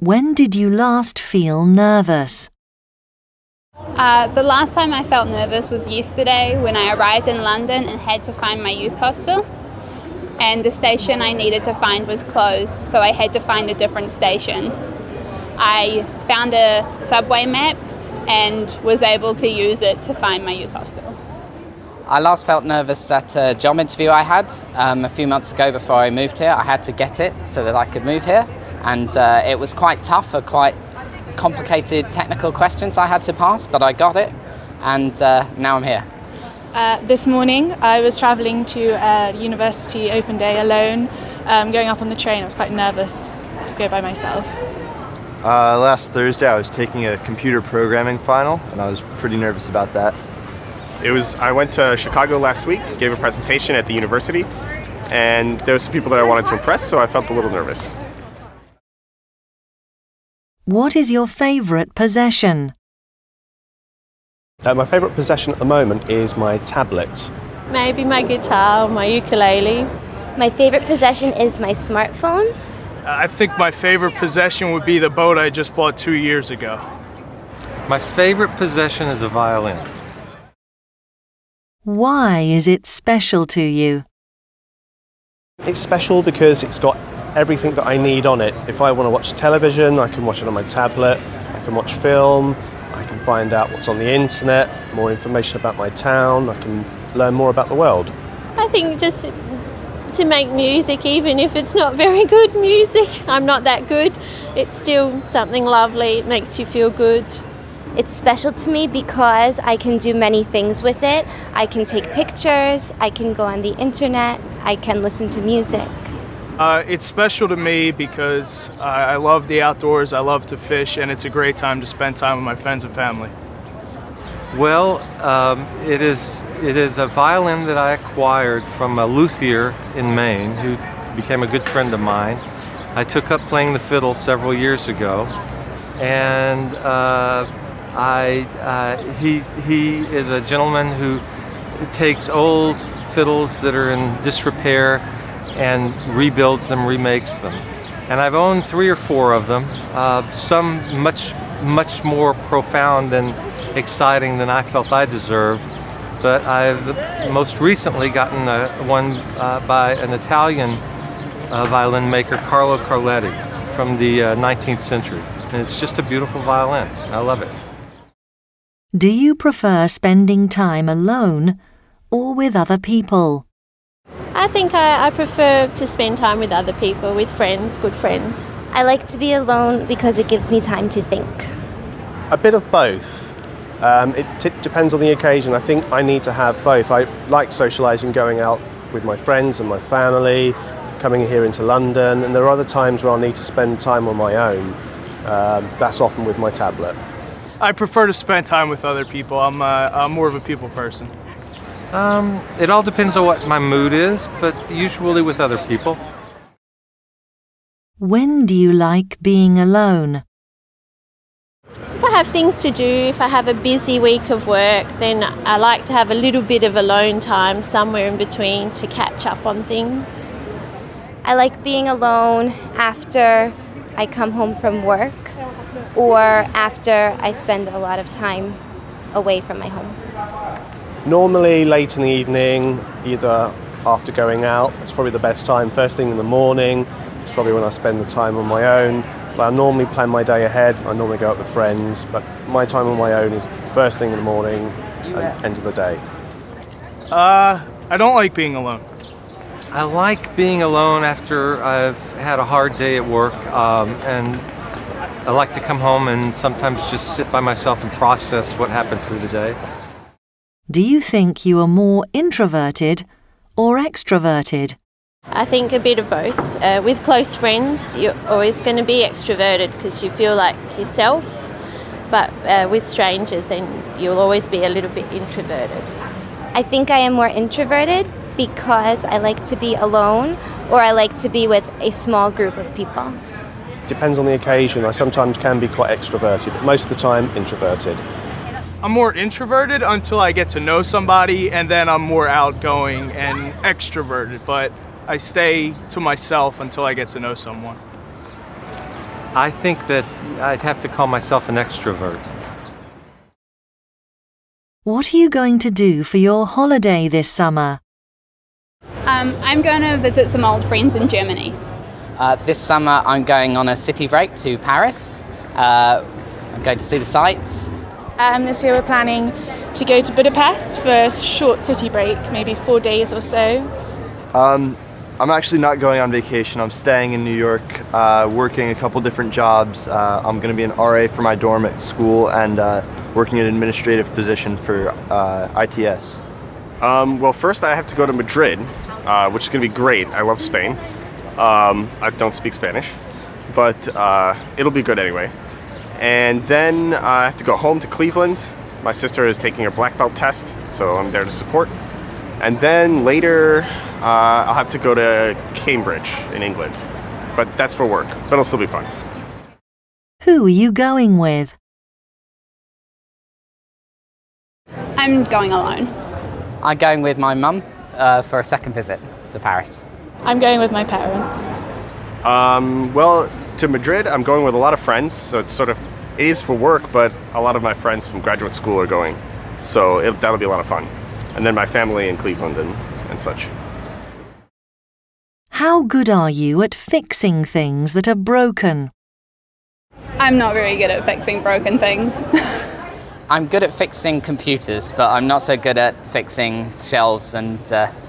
When did you last feel nervous? The last time I felt nervous was yesterday when I arrived in London and had to find my youth hostel. And the station I needed to find was closed, so I had to find a different station. I found a subway map and was able to use it to find my youth hostel. I last felt nervous at a job interview I had a few months ago before I moved here. I had to get it so that I could move here, and it was quite tough, quite complicated technical questions I had to pass, but I got it, and now I'm here. This morning I was travelling to a university open day alone. Going up on the train, I was quite nervous to go by myself. Last Thursday I was taking a computer programming final and I was pretty nervous about that. I went to Chicago last week, gave a presentation at the university, and there were some people that I wanted to impress, so I felt a little nervous. What is your favourite possession? My favourite possession at the moment is my tablet. Maybe my guitar or my ukulele. My favourite possession is my smartphone. I think my favorite possession would be the boat I just bought 2 years ago. My favorite possession is a violin. Why is it special to you? It's special because it's got everything that I need on it. If I want to watch television, I can watch it on my tablet. I can watch film. I can find out what's on the internet, more information about my town. I can learn more about the world. I think just to make music, even if it's not very good music, I'm not that good, it's still something lovely. It makes you feel good. It's special to me because I can do many things with it. I can take pictures, I can go on the internet, I can listen to music. It's special to me because I love the outdoors, I love to fish, and it's a great time to spend time with my friends and family. Well, it is a violin that I acquired from a luthier in Maine who became a good friend of mine. I took up playing the fiddle several years ago, and he is a gentleman who takes old fiddles that are in disrepair and rebuilds them, remakes them. And I've owned 3 or 4 of them, some much more profound and exciting than I felt I deserved. But I've most recently gotten one by an Italian violin maker, Carlo Carletti, from the 19th century. And it's just a beautiful violin. I love it. Do you prefer spending time alone or with other people? I think I prefer to spend time with other people, with friends, good friends. I like to be alone because it gives me time to think. A bit of both. It depends on the occasion. I think I need to have both. I like socialising, going out with my friends and my family, coming here into London, and there are other times where I'll need to spend time on my own. That's often with my tablet. I prefer to spend time with other people. I'm more of a people person. It all depends on what my mood is, but usually with other people. When do you like being alone? If I have things to do, if I have a busy week of work, then I like to have a little bit of alone time somewhere in between to catch up on things. I like being alone after I come home from work or after I spend a lot of time away from my home. Normally late in the evening, either after going out, it's probably the best time. First thing in the morning, it's probably when I spend the time on my own. But I normally plan my day ahead. I normally go out with friends, but my time on my own is first thing in the morning and end of the day. I don't like being alone. I like being alone after I've had a hard day at work, and I like to come home and sometimes just sit by myself and process what happened through the day. Do you think you are more introverted or extroverted? I think a bit of both. With close friends, you're always going to be extroverted because you feel like yourself, but with strangers, then you'll always be a little bit introverted. I think I am more introverted because I like to be alone or I like to be with a small group of people. Depends on the occasion. I sometimes can be quite extroverted, but most of the time introverted. I'm more introverted until I get to know somebody, and then I'm more outgoing and extroverted, but I stay to myself until I get to know someone. I think that I'd have to call myself an extrovert. What are you going to do for your holiday this summer? I'm going to visit some old friends in Germany. This summer I'm going on a city break to Paris. I'm going to see the sights. This year we're planning to go to Budapest for a short city break, maybe 4 days or so. I'm actually not going on vacation. I'm staying in New York, working a couple different jobs. I'm going to be an RA for my dorm at school and working an administrative position for ITS. Well, first I have to go to Madrid, which is going to be great. I love Spain. I don't speak Spanish, but it'll be good anyway. And then I have to go home to Cleveland. My sister is taking her black belt test, so I'm there to support. And then later I'll have to go to Cambridge in England, but that's for work, but it'll still be fun. Who are you going with? I'm going alone. I'm going with my mum for a second visit to Paris. I'm going with my parents. Well, to Madrid, I'm going with a lot of friends, so it is for work, but a lot of my friends from graduate school are going, so that'll be a lot of fun. And then my family in Cleveland and such. How good are you at fixing things that are broken? I'm not very good at fixing broken things. I'm good at fixing computers, but I'm not so good at fixing shelves and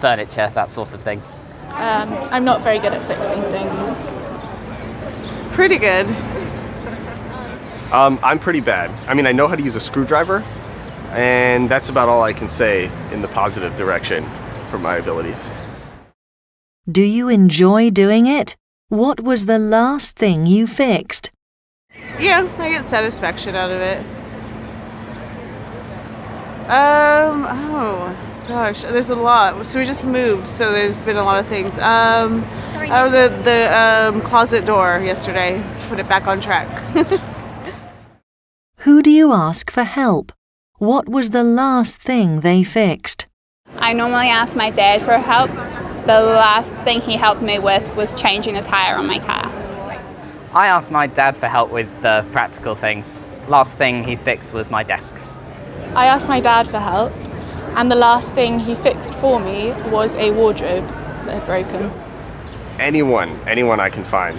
furniture, that sort of thing. I'm not very good at fixing things. Pretty good. I'm pretty bad. I mean, I know how to use a screwdriver, and that's about all I can say in the positive direction for my abilities. Do you enjoy doing it? What was the last thing you fixed? Yeah, I get satisfaction out of it. Oh gosh, there's a lot. So we just moved, so there's been a lot of things. The closet door yesterday, put it back on track. Who do you ask for help? What was the last thing they fixed? I normally ask my dad for help. The last thing he helped me with was changing a tire on my car. I asked my dad for help with the practical things. Last thing he fixed was my desk. I asked my dad for help, and the last thing he fixed for me was a wardrobe that had broken. Anyone I can find.